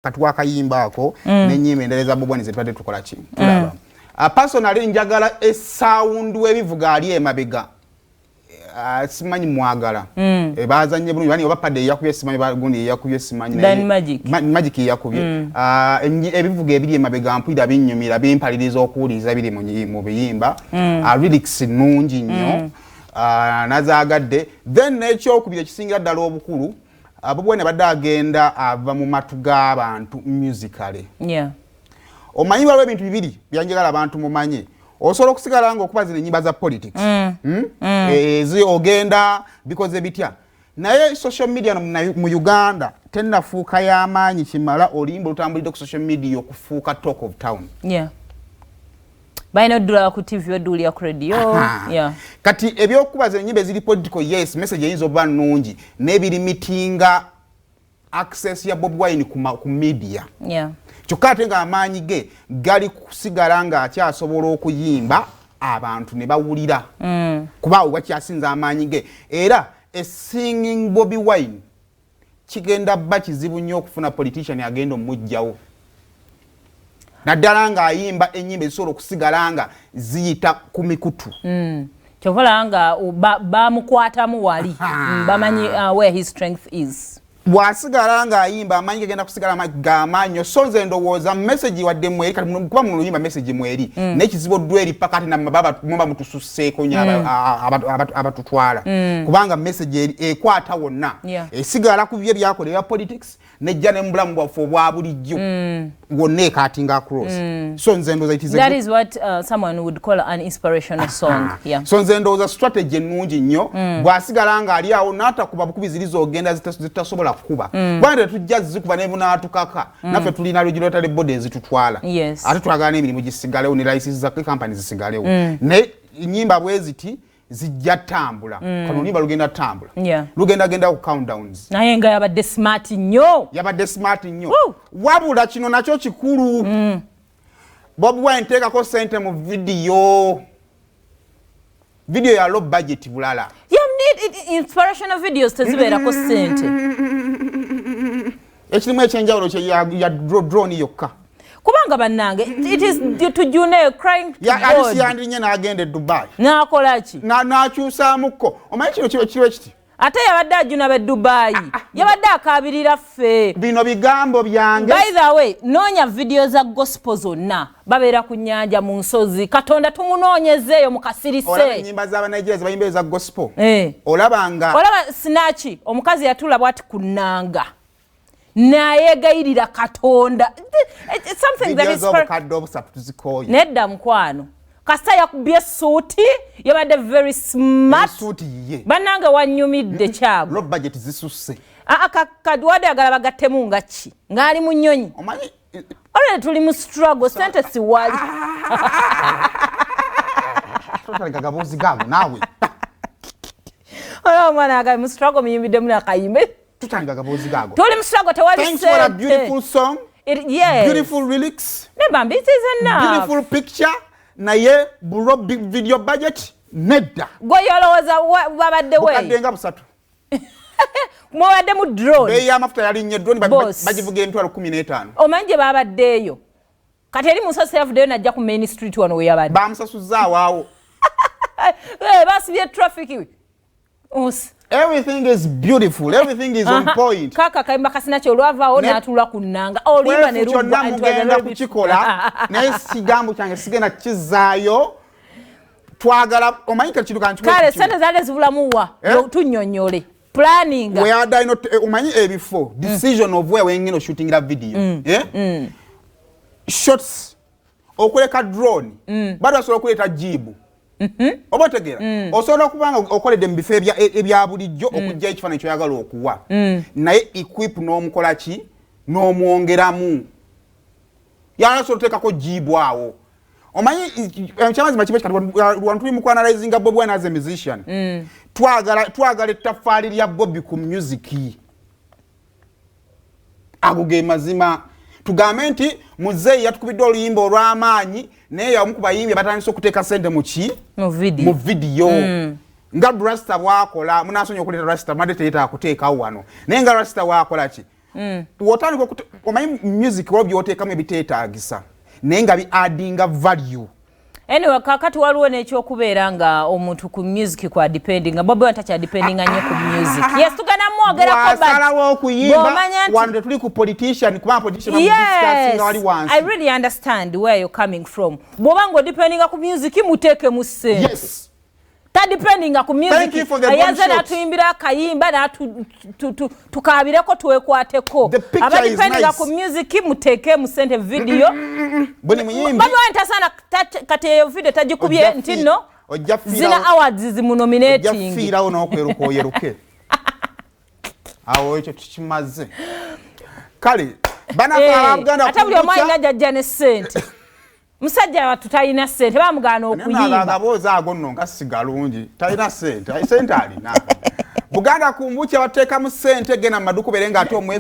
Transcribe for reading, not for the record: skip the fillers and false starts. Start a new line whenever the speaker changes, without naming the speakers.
katwa kayimba ako n'ennyimba endereza Bobi Wine zetwadde tukola ki tulaba personally njagala sound webivuga ali emabega simanyi mwagala bazanye bulungi bani obapadde yakubye simanyi bagundi yakubye simanyi magic yakubye ebivuga ebiri emabega mpulira binnyumira bimpaliriza okuwuliriza biri mu biyimba lyrics nungi nnyo nazagadde then n'ekyokubiri ekisingira ddala obukulu Bobi Wine badde agenda ava mu matu g'abantu musically.
Yeah.
Omanyi waliwo ebintu bibiri byanjagala abantu mumanye. Osobola okusigala nga okuba zino ennyimba za politics. Ezi ogenda because bitya. Naye social media mu Uganda tennafuuka y'amaanyi kimala olimba olutambulidde ku social media okufuuka talk of town.
Yeah. Baina dula ku TV odulya ku radio. Yeah.
Kati ebyokubaza ennyimba eziri political yes message eyinza oba nnungi n'ebiri mitinga access ya Bobi Wine ku media.
Yeah.
Kyokka ate ng'amaanyi ge gali kusigala nga akyasobola okuyimba abantu ne bawulira. Kuba wakyasinza amaanyi ge era singing Bobi Wine kigenda bba kizibu nnyo okufuna politician agenda omujjawo. Naddala nga ayimba ennyimba ezisobola okusigala nga ziyita ku mikutu.
Kyovola nga bamukwatamu wali bamanyi where his strength is.
Bwasigala nga ayimba amanyi genda kusigala gamaanyi so nze ndowooza message wadde mweri kati kuba muno yimba message mweri n'ekizibu oddweri pakati na mababa mumba mutususseeko nnyo abatutwala kubanga message ekwata wonna esigala ku bye byakolebwa politics nejja ne mu bulamu bwaffe obwa bulijjo wonna ekatinga across so nze ndowooza it is
that is what someone would call an inspirational song. Yeah.
So nze ndowooza strategy ennungi nnyo bwasigala nga ali awo n'atakuba bukubiziriza ogenda zitasobola kuba bwande tujja zikuba ne bunatukaka naffe tulina regulatory bodies zitutwala ate twagala n'emirimu gisigalewo ne license za companies zisigalewo ne nnyimba bweziti zijja tambula kano nimba lugenda tambula lugenda genda ku countdowns
naye nga yabadde smart nnyo
wabula kino nakyo kikulu Bobi Wine teekako ssente mu vidiyo ya low budget bulala
inspirational videos tezibeerako ssente
ekirimu ekyenjawulo ya drone yokka
kubanga bannange it is Tujune crying to God
alisi yandinye n'agenda e Dubai
n'akola ki
n'akyusaamukko omanyi kino kiba ekiti
ate yabadde ajuna be Dubai yabadde akabirira ffe
bino bigambo byange
by the way noonya video za gospel zonna babeera ku nnyanja mu nsozi Katonda tumunoonyezeeyo mu kasirise
olaba ennyimba z'Abanigeria bayimba eza gospel olaba
sinaki omukazi yatula bwati ku nnanga nayegayirira Katonda something that is nedda mukwano kasita yakubye suuti yabadde very smart bannange wanyumidde kyago
low budget zisusse
kadwade agala bagattemu nga ki ng'ali mu nnyonyi olwedde tuli mu struggle sente siwali
gagabuuzi gaabo naawe
olwa omwana agali mu struggle muyimbiddemu nakayimbe tuli mu struggle tewali
sente. Thanks for a beautiful song.
Yes.
Beautiful lyrics.
Nebambi it is enough.
Beautiful picture. Naye buro big video budget nedda.
Gwe yolowooza babadde we.
Bukadde nga busatu.
Mwabadde mu drone.
Beeyi y'amafuta yali nnyo drone bagivuga emitwalo 15.
Omanyi gye babaddeeyo. Kati eri musozi yavuddeyo najja ku main street wano we yabadde.
Bamusasuzza awaawo.
Basibye traffic.
Everything is beautiful. Everything is on point.
Kaka kayimba kasina kyo olwavaawo n'atula ku nnanga. Olimba ne
kyonna mugenda kukikola naye sigambo kyange sigenda kizaayo twagala omanyi kakiruka nti
kale sente zaale zibulamu wa tunnyonnyole planning
omanyi ebifo decision of where wengino shooting la video shots okuleka drone bado asobola okuleta jibu obategeera osobola okubanga okoledde mu bifo ebya bulijjo okujja ekifaananyi kyoyagala okuwa naye equip n'omukola ki n'omwongeramu yanasobola oteekako jibu awo omanyi ekyamazima kiba kikati wano tuli mu kuanalyzinga Bobi Wine as a musician twagala ettaffaali lya Bobi ku music ago ge mazima tugambe nti muzeeyi yatukubidde oluyimba olw'amaanyi naye yamu ku bayimbi batandise okuteeka ssente mu vidiyo nga Rasta bwakola munasonyiwa okuleeta Rasta madde teyeetaaga kuteekawo wano naye nga Rasta bwakola ki wotandika omanyi music wabyo oteekamu ebiteetaagisa naye nga bi-addinga value.
Anyway, kakati waliwo n'ekyokubeera nga omuntu ku music kwa depending nga Bobi Wine takya dependinga nnyo ku music. Yes, tugana mwogerako but
wasalawo okuyimba wano tetuli ku politician kuba politician asinga wali wansi.
I really understand where you're coming from. Bw'oba ng'odependinga ku music muteeke mu ssente.
Yes.
Tadependinga ku music ayaza natuyimbira akayimba tukabireko tuwekwateko abadependinga ku music muteeke mu ssente video
buli muyimbi
Bobi Wine tasana kate video tagikubye ntino zina awards zimunominating
ojjafiirawo n'okweruka oyeruke awo ekyo tukimaze kale banafa Buganda
ate buli omwanya najja ne ssente musajja watu talina ssente bamugana okuyimba
nabooza ago nno nga sigalungi talina ssente alina Buganda kumbuki abateekamu ssente gena mu maduuka beere nga ate